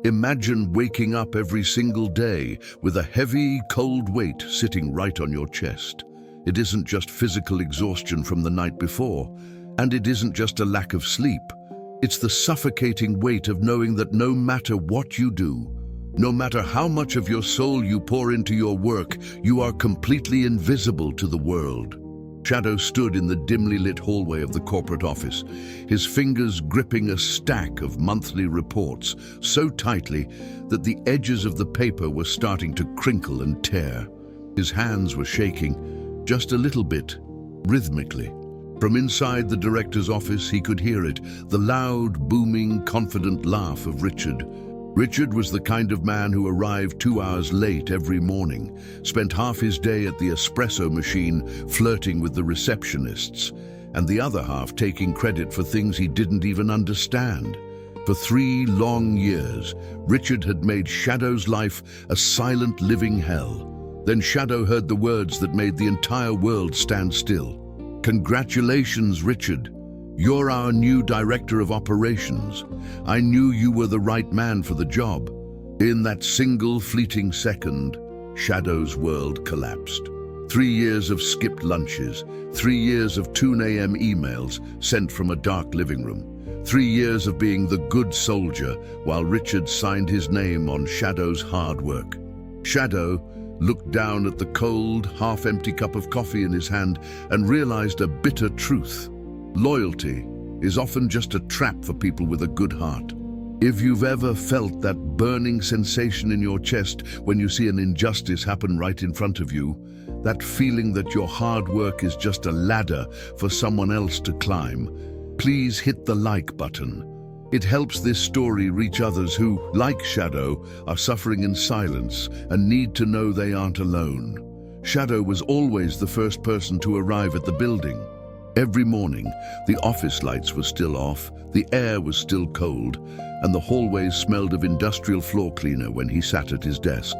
Imagine waking up every single day with a heavy, cold weight sitting right on your chest. It isn't just physical exhaustion from the night before, and it isn't just a lack of sleep. It's the suffocating weight of knowing that no matter what you do, no matter how much of your soul you pour into your work, you are completely invisible to the world. Shadow stood in the dimly lit hallway of the corporate office, his fingers gripping a stack of monthly reports so tightly that the edges of the paper were starting to crinkle and tear. His hands were shaking, just a little bit, rhythmically. From inside the director's office, he could hear it, the loud, booming, confident laugh of Richard. Richard was the kind of man who arrived 2 hours late every morning, spent half his day at the espresso machine flirting with the receptionists, and the other half taking credit for things he didn't even understand. For 3 long years, Richard had made Shadow's life a silent living hell. Then Shadow heard the words that made the entire world stand still. "Congratulations, Richard. You're our new director of operations. I knew you were the right man for the job." In that single fleeting second, Shadow's world collapsed. 3 years of skipped lunches, 3 years of 2 a.m. emails sent from a dark living room, 3 years of being the good soldier while Richard signed his name on Shadow's hard work. Shadow looked down at the cold, half-empty cup of coffee in his hand and realized a bitter truth. Loyalty is often just a trap for people with a good heart. If you've ever felt that burning sensation in your chest when you see an injustice happen right in front of you, that feeling that your hard work is just a ladder for someone else to climb, please hit the like button. It helps this story reach others who, like Shadow, are suffering in silence and need to know they aren't alone. Shadow was always the first person to arrive at the building. Every morning, the office lights were still off, the air was still cold, and the hallways smelled of industrial floor cleaner when he sat at his desk.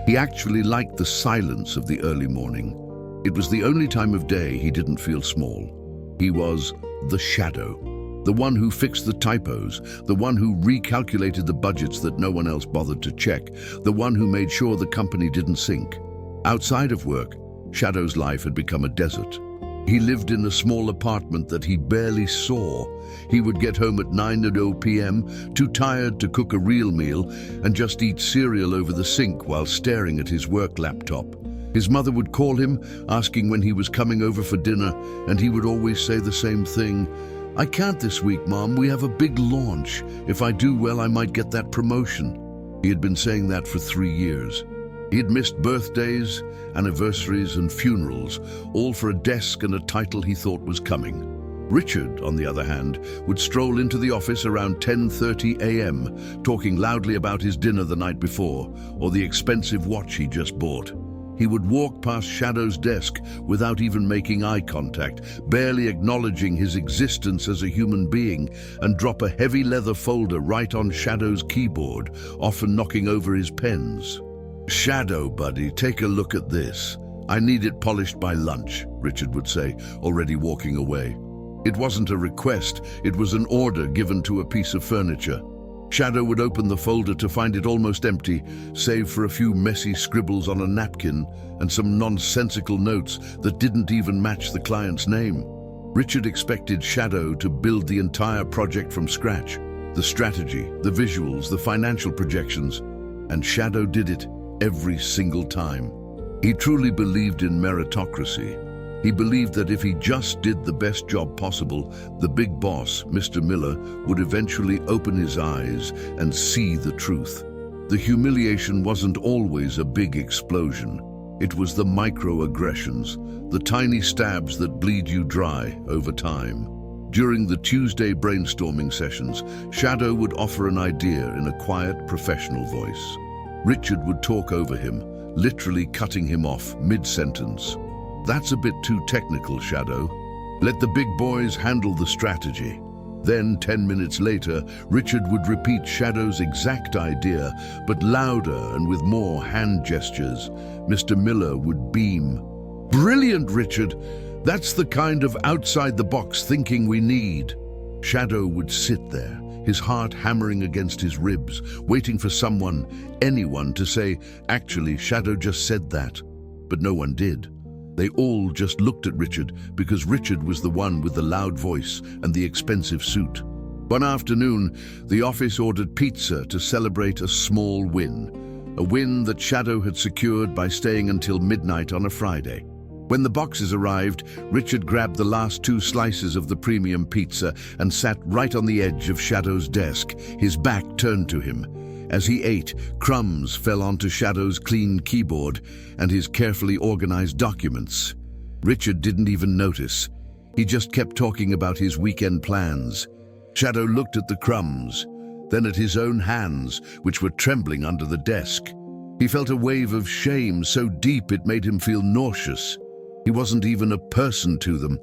He actually liked the silence of the early morning. It was the only time of day he didn't feel small. He was the Shadow, the one who fixed the typos, the one who recalculated the budgets that no one else bothered to check, the one who made sure the company didn't sink. Outside of work, Shadow's life had become a desert. He lived in a small apartment that he barely saw. He would get home at 9:00 p.m., too tired to cook a real meal, and just eat cereal over the sink while staring at his work laptop. His mother would call him, asking when he was coming over for dinner, and he would always say the same thing. "I can't this week, Mom. We have a big launch. If I do well, I might get that promotion." He had been saying that for 3 years. He had missed birthdays, anniversaries, and funerals, all for a desk and a title he thought was coming. Richard, on the other hand, would stroll into the office around 10:30 a.m., talking loudly about his dinner the night before, or the expensive watch he just bought. He would walk past Shadow's desk without even making eye contact, barely acknowledging his existence as a human being, and drop a heavy leather folder right on Shadow's keyboard, often knocking over his pens. "Shadow, buddy, take a look at this. I need it polished by lunch," Richard would say, already walking away. It wasn't a request, it was an order given to a piece of furniture. Shadow would open the folder to find it almost empty, save for a few messy scribbles on a napkin and some nonsensical notes that didn't even match the client's name. Richard expected Shadow to build the entire project from scratch, the strategy, the visuals, the financial projections, and Shadow did it every single time. He truly believed in meritocracy. He believed that if he just did the best job possible, the big boss, Mr. Miller, would eventually open his eyes and see the truth. The humiliation wasn't always a big explosion. It was the microaggressions, the tiny stabs that bleed you dry over time. During the Tuesday brainstorming sessions, Shadow would offer an idea in a quiet, professional voice. Richard would talk over him, literally cutting him off mid-sentence. "That's a bit too technical, Shadow. Let the big boys handle the strategy." Then, 10 minutes later, Richard would repeat Shadow's exact idea, but louder and with more hand gestures. Mr. Miller would beam. "Brilliant, Richard! That's the kind of outside-the-box thinking we need." Shadow would sit there, his heart hammering against his ribs, waiting for someone, anyone, to say, "Actually, Shadow just said that." But no one did. They all just looked at Richard because Richard was the one with the loud voice and the expensive suit. One afternoon, the office ordered pizza to celebrate a small win. A win that Shadow had secured by staying until midnight on a Friday. When the boxes arrived, Richard grabbed the last 2 slices of the premium pizza and sat right on the edge of Shadow's desk, his back turned to him. As he ate, crumbs fell onto Shadow's clean keyboard and his carefully organized documents. Richard didn't even notice. He just kept talking about his weekend plans. Shadow looked at the crumbs, then at his own hands, which were trembling under the desk. He felt a wave of shame so deep it made him feel nauseous. He wasn't even a person to them.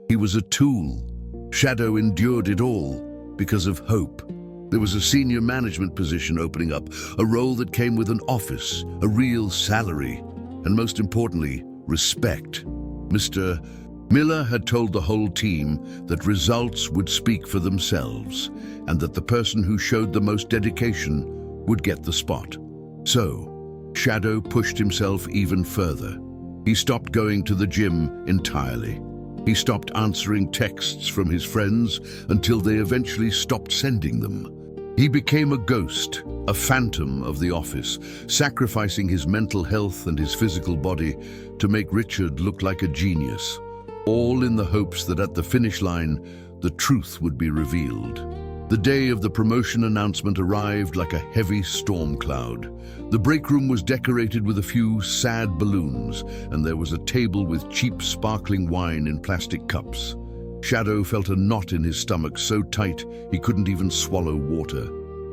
He was a tool. Shadow endured it all because of hope. There was a senior management position opening up, a role that came with an office, a real salary, and most importantly, respect. Mr. Miller had told the whole team that results would speak for themselves and that the person who showed the most dedication would get the spot. So, Shadow pushed himself even further. He stopped going to the gym entirely. He stopped answering texts from his friends until they eventually stopped sending them. He became a ghost, a phantom of the office, sacrificing his mental health and his physical body to make Richard look like a genius, all in the hopes that at the finish line, the truth would be revealed. The day of the promotion announcement arrived like a heavy storm cloud. The break room was decorated with a few sad balloons, and there was a table with cheap sparkling wine in plastic cups. Shadow felt a knot in his stomach so tight he couldn't even swallow water.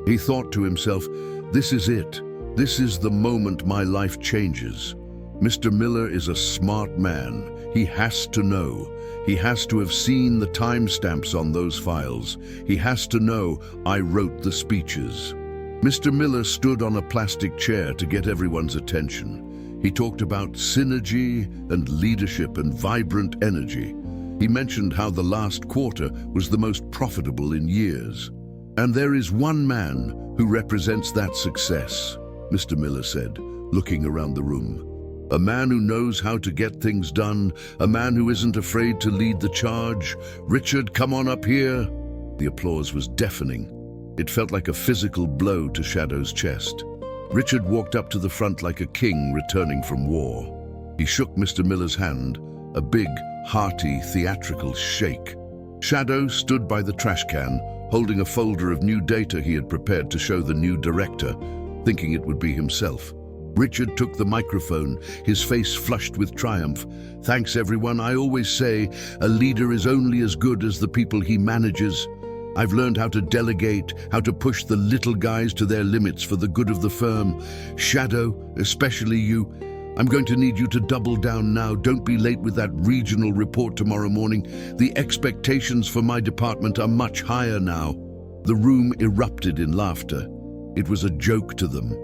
He thought to himself, "This is it. This is the moment my life changes." Mr. Miller is a smart man. He has to know. He has to have seen the timestamps on those files. He has to know I wrote the speeches. Mr. Miller stood on a plastic chair to get everyone's attention. He talked about synergy and leadership and vibrant energy. He mentioned how the last quarter was the most profitable in years. "And there is one man who represents that success," Mr. Miller said, looking around the room. "A man who knows how to get things done, a man who isn't afraid to lead the charge. Richard, come on up here." The applause was deafening. It felt like a physical blow to Shadow's chest. Richard walked up to the front like a king returning from war. He shook Mr. Miller's hand, a big, hearty, theatrical shake. Shadow stood by the trash can, holding a folder of new data he had prepared to show the new director, thinking it would be himself. Richard took the microphone, his face flushed with triumph. "Thanks, everyone. I always say a leader is only as good as the people he manages. I've learned how to delegate, how to push the little guys to their limits for the good of the firm. Shadow, especially you, I'm going to need you to double down now. Don't be late with that regional report tomorrow morning. The expectations for my department are much higher now." The room erupted in laughter. It was a joke to them,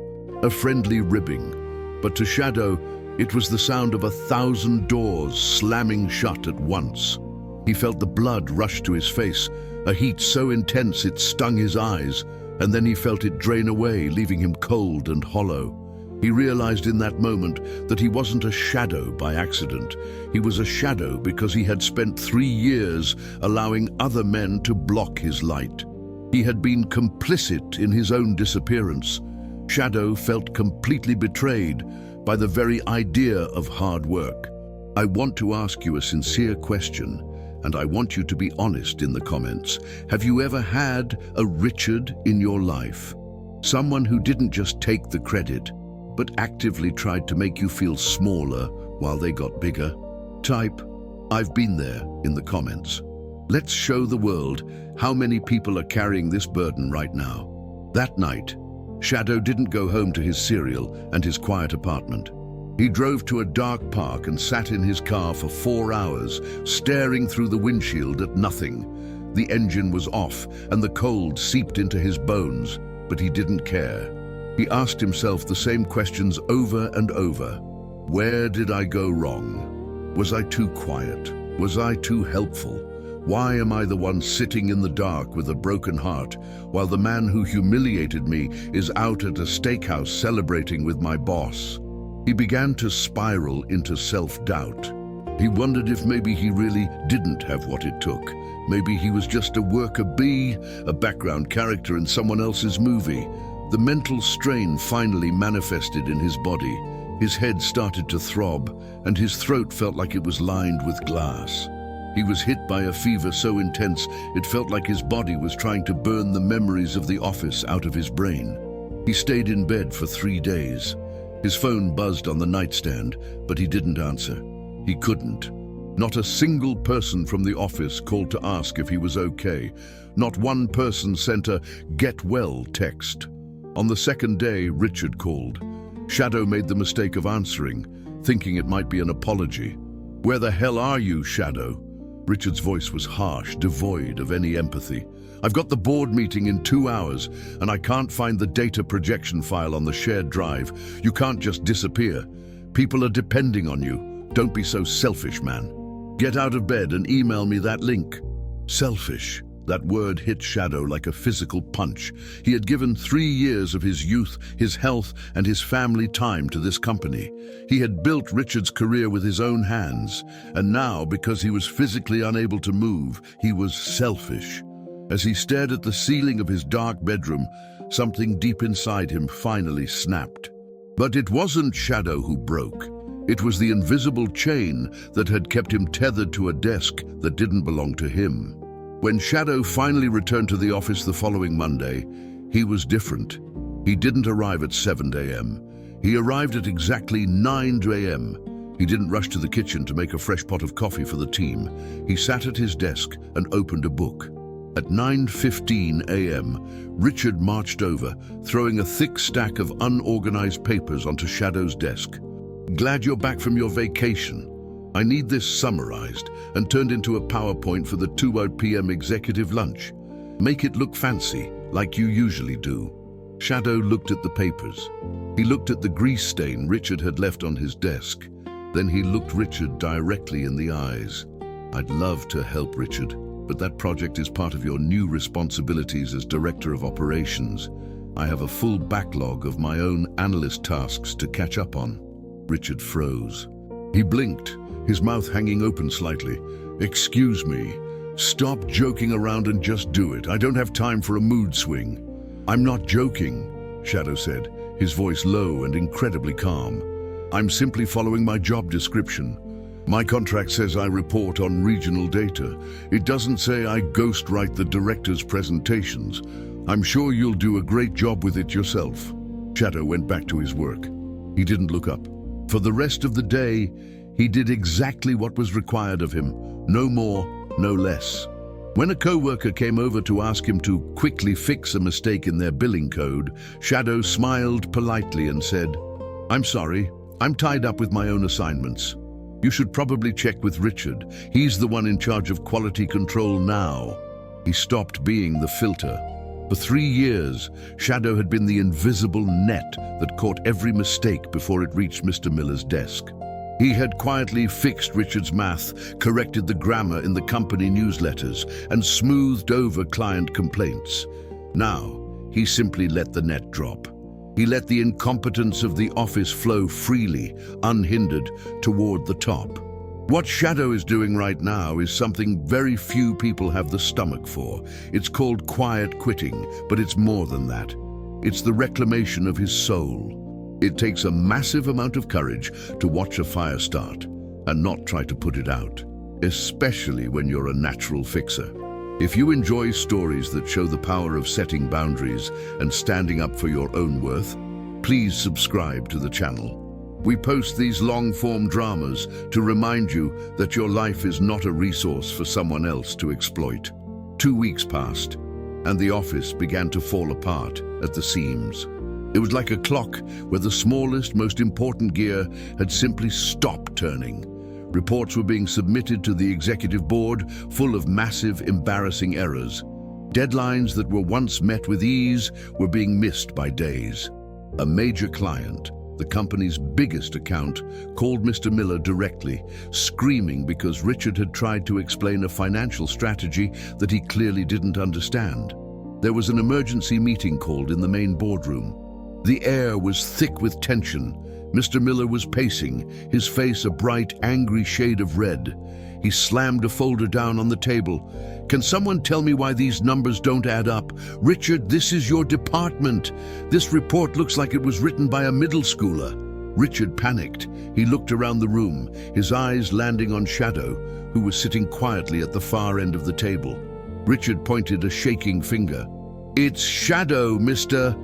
a friendly ribbing. But to Shadow, it was the sound of 1,000 doors slamming shut at once. He felt the blood rush to his face, a heat so intense it stung his eyes, and then he felt it drain away, leaving him cold and hollow. He realized in that moment that he wasn't a shadow by accident. He was a shadow because he had spent 3 years allowing other men to block his light. He had been complicit in his own disappearance. Shadow felt completely betrayed by the very idea of hard work. I want to ask you a sincere question, and I want you to be honest in the comments. Have you ever had a Richard in your life? Someone who didn't just take the credit, but actively tried to make you feel smaller while they got bigger? Type, "I've been there," in the comments. Let's show the world how many people are carrying this burden right now. That night, Shadow didn't go home to his cereal and his quiet apartment. He drove to a dark park and sat in his car for 4 hours, staring through the windshield at nothing. The engine was off and the cold seeped into his bones, but he didn't care. He asked himself the same questions over and over. Where did I go wrong? Was I too quiet? Was I too helpful? Why am I the one sitting in the dark with a broken heart, while the man who humiliated me is out at a steakhouse celebrating with my boss? He began to spiral into self-doubt. He wondered if maybe he really didn't have what it took. Maybe he was just a worker bee, a background character in someone else's movie. The mental strain finally manifested in his body. His head started to throb, and his throat felt like it was lined with glass. He was hit by a fever so intense it felt like his body was trying to burn the memories of the office out of his brain. He stayed in bed for 3 days. His phone buzzed on the nightstand, but he didn't answer. He couldn't. Not a single person from the office called to ask if he was okay. Not one person sent a "get well" text. On the second day, Richard called. Shadow made the mistake of answering, thinking it might be an apology. "Where the hell are you, Shadow?" Richard's voice was harsh, devoid of any empathy. "I've got the board meeting in 2 hours, and I can't find the data projection file on the shared drive. You can't just disappear. People are depending on you. Don't be so selfish, man. Get out of bed and email me that link." Selfish. That word hit Shadow like a physical punch. He had given 3 years of his youth, his health, and his family time to this company. He had built Richard's career with his own hands, and now, because he was physically unable to move, he was selfish. As he stared at the ceiling of his dark bedroom, something deep inside him finally snapped. But it wasn't Shadow who broke. It was the invisible chain that had kept him tethered to a desk that didn't belong to him. When Shadow finally returned to the office the following Monday, he was different. He didn't arrive at 7 a.m. He arrived at exactly 9 a.m. He didn't rush to the kitchen to make a fresh pot of coffee for the team. He sat at his desk and opened a book. At 9:15 a.m., Richard marched over, throwing a thick stack of unorganized papers onto Shadow's desk. "Glad you're back from your vacation. I need this summarized and turned into a PowerPoint for the 2 p.m. executive lunch. Make it look fancy, like you usually do." Shadow looked at the papers. He looked at the grease stain Richard had left on his desk. Then he looked Richard directly in the eyes. "I'd love to help, Richard, but that project is part of your new responsibilities as Director of Operations. I have a full backlog of my own analyst tasks to catch up on." Richard froze. He blinked, his mouth hanging open slightly. "Excuse me. Stop joking around and just do it. I don't have time for a mood swing." "I'm not joking," Shadow said, his voice low and incredibly calm. "I'm simply following my job description. My contract says I report on regional data. It doesn't say I ghostwrite the director's presentations. I'm sure you'll do a great job with it yourself." Shadow went back to his work. He didn't look up. For the rest of the day, he did exactly what was required of him, no more, no less. When a co-worker came over to ask him to quickly fix a mistake in their billing code, Shadow smiled politely and said, "I'm sorry, I'm tied up with my own assignments. You should probably check with Richard. He's the one in charge of quality control now." He stopped being the filter. For 3 years, Shadow had been the invisible net that caught every mistake before it reached Mr. Miller's desk. He had quietly fixed Richard's math, corrected the grammar in the company newsletters, and smoothed over client complaints. Now, he simply let the net drop. He let the incompetence of the office flow freely, unhindered, toward the top. What Shadow is doing right now is something very few people have the stomach for. It's called quiet quitting, but it's more than that. It's the reclamation of his soul. It takes a massive amount of courage to watch a fire start and not try to put it out, especially when you're a natural fixer. If you enjoy stories that show the power of setting boundaries and standing up for your own worth, please subscribe to the channel. We post these long-form dramas to remind you that your life is not a resource for someone else to exploit. 2 weeks passed, and the office began to fall apart at the seams. It was like a clock where the smallest, most important gear had simply stopped turning. Reports were being submitted to the executive board full of massive, embarrassing errors. Deadlines that were once met with ease were being missed by days. A major client, the company's biggest account, called Mr. Miller directly, screaming because Richard had tried to explain a financial strategy that he clearly didn't understand. There was an emergency meeting called in the main boardroom. The air was thick with tension. Mr. Miller was pacing, his face a bright, angry shade of red. He slammed a folder down on the table. "Can someone tell me why these numbers don't add up? Richard, this is your department. This report looks like it was written by a middle schooler." Richard panicked. He looked around the room, his eyes landing on Shadow, who was sitting quietly at the far end of the table. Richard pointed a shaking finger. "It's Shadow, Mr.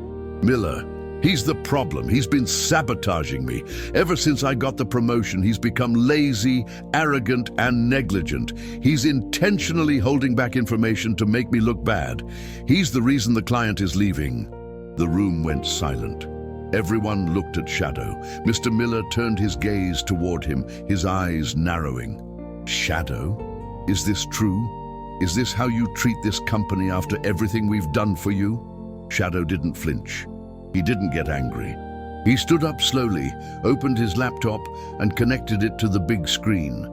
Miller. He's the problem. He's been sabotaging me. Ever since I got the promotion, he's become lazy, arrogant, and negligent. He's intentionally holding back information to make me look bad. He's the reason the client is leaving." The room went silent. Everyone looked at Shadow. Mr. Miller turned his gaze toward him, his eyes narrowing. "Shadow? Is this true? Is this how you treat this company after everything we've done for you?" Shadow didn't flinch. He didn't get angry. He stood up slowly, opened his laptop, and connected it to the big screen.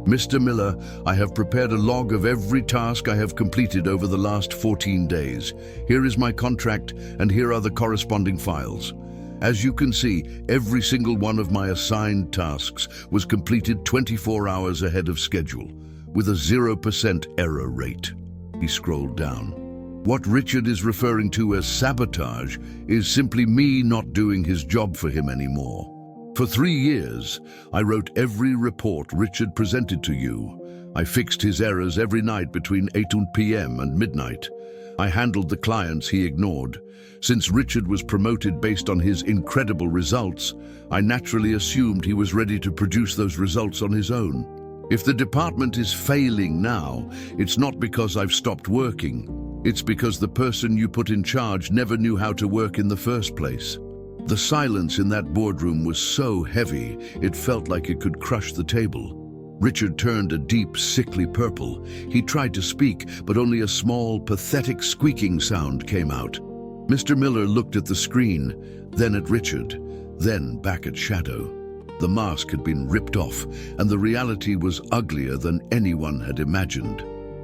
"Mr. Miller, I have prepared a log of every task I have completed over the last 14 days. Here is my contract, and here are the corresponding files. As you can see, every single one of my assigned tasks was completed 24 hours ahead of schedule, with a 0% error rate." He scrolled down. "What Richard is referring to as sabotage is simply me not doing his job for him anymore. For 3 years, I wrote every report Richard presented to you. I fixed his errors every night between 8 p.m. and midnight. I handled the clients he ignored. Since Richard was promoted based on his incredible results, I naturally assumed he was ready to produce those results on his own. If the department is failing now, it's not because I've stopped working. It's because the person you put in charge never knew how to work in the first place." The silence in that boardroom was so heavy, it felt like it could crush the table. Richard turned a deep, sickly purple. He tried to speak, but only a small, pathetic squeaking sound came out. Mr. Miller looked at the screen, then at Richard, then back at Shadow. The mask had been ripped off, and the reality was uglier than anyone had imagined.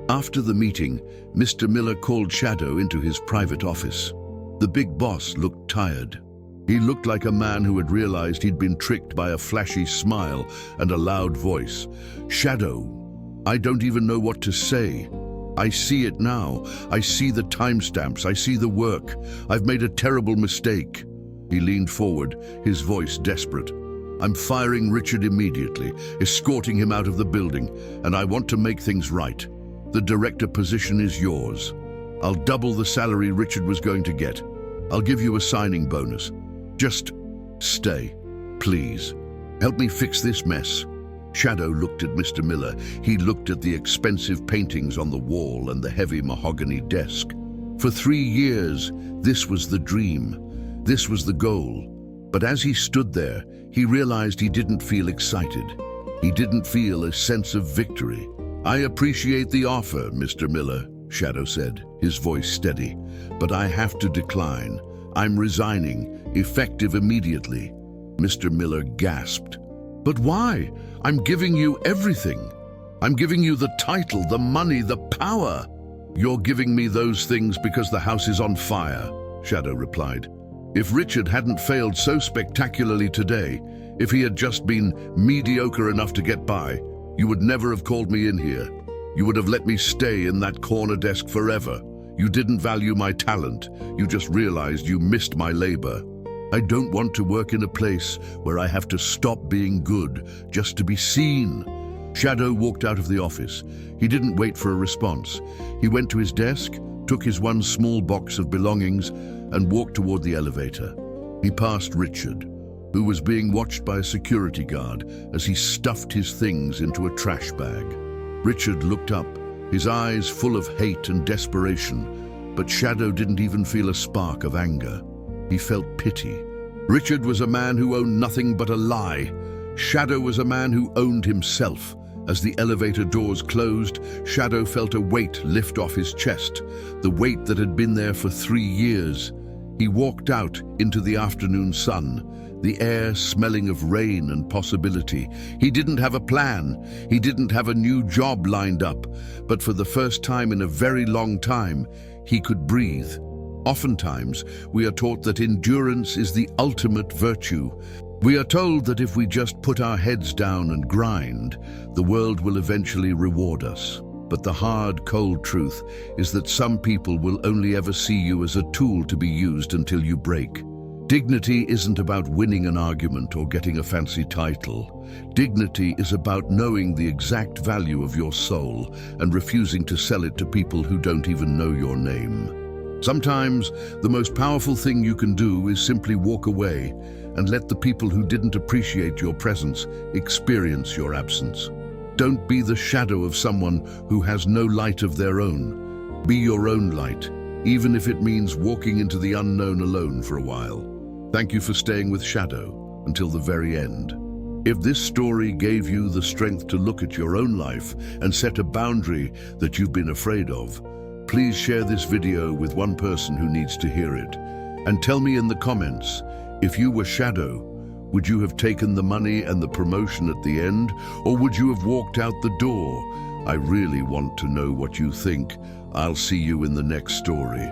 After the meeting, Mr. Miller called Shadow into his private office. The big boss looked tired. He looked like a man who had realized he'd been tricked by a flashy smile and a loud voice. "Shadow, I don't even know what to say. I see it now. I see the timestamps. I see the work. I've made a terrible mistake." He leaned forward, his voice desperate. "I'm firing Richard immediately, escorting him out of the building, and I want to make things right. The director position is yours. I'll double the salary Richard was going to get. I'll give you a signing bonus. Just stay, please. Help me fix this mess." Shadow looked at Mr. Miller. He looked at the expensive paintings on the wall and the heavy mahogany desk. For 3 years, this was the dream. This was the goal. But as he stood there, he realized he didn't feel excited. He didn't feel a sense of victory. "I appreciate the offer, Mr. Miller," Shadow said, his voice steady, "but I have to decline. I'm resigning, effective immediately." Mr. Miller gasped. "But why? I'm giving you everything. I'm giving you the title, the money, the power." "You're giving me those things because the house is on fire," Shadow replied. "If Richard hadn't failed so spectacularly today, if he had just been mediocre enough to get by, you would never have called me in here. You would have let me stay in that corner desk forever. You didn't value my talent. You just realized you missed my labor. I don't want to work in a place where I have to stop being good just to be seen." Shadow walked out of the office. He didn't wait for a response. He went to his desk, took his one small box of belongings, and walked toward the elevator. He passed Richard, who was being watched by a security guard as he stuffed his things into a trash bag. Richard looked up, his eyes full of hate and desperation, but Shadow didn't even feel a spark of anger. He felt pity. Richard was a man who owned nothing but a lie. Shadow was a man who owned himself. As the elevator doors closed, Shadow felt a weight lift off his chest, the weight that had been there for 3 years. He walked out into the afternoon sun, the air smelling of rain and possibility. He didn't have a plan. He didn't have a new job lined up. But for the first time in a very long time, he could breathe. Oftentimes, we are taught that endurance is the ultimate virtue. We are told that if we just put our heads down and grind, the world will eventually reward us. But the hard, cold truth is that some people will only ever see you as a tool to be used until you break. Dignity isn't about winning an argument or getting a fancy title. Dignity is about knowing the exact value of your soul and refusing to sell it to people who don't even know your name. Sometimes, the most powerful thing you can do is simply walk away and let the people who didn't appreciate your presence experience your absence. Don't be the shadow of someone who has no light of their own. Be your own light, even if it means walking into the unknown alone for a while. Thank you for staying with Shadow until the very end. If this story gave you the strength to look at your own life and set a boundary that you've been afraid of, please share this video with one person who needs to hear it. And tell me in the comments, if you were Shadow, would you have taken the money and the promotion at the end, or would you have walked out the door? I really want to know what you think. I'll see you in the next story.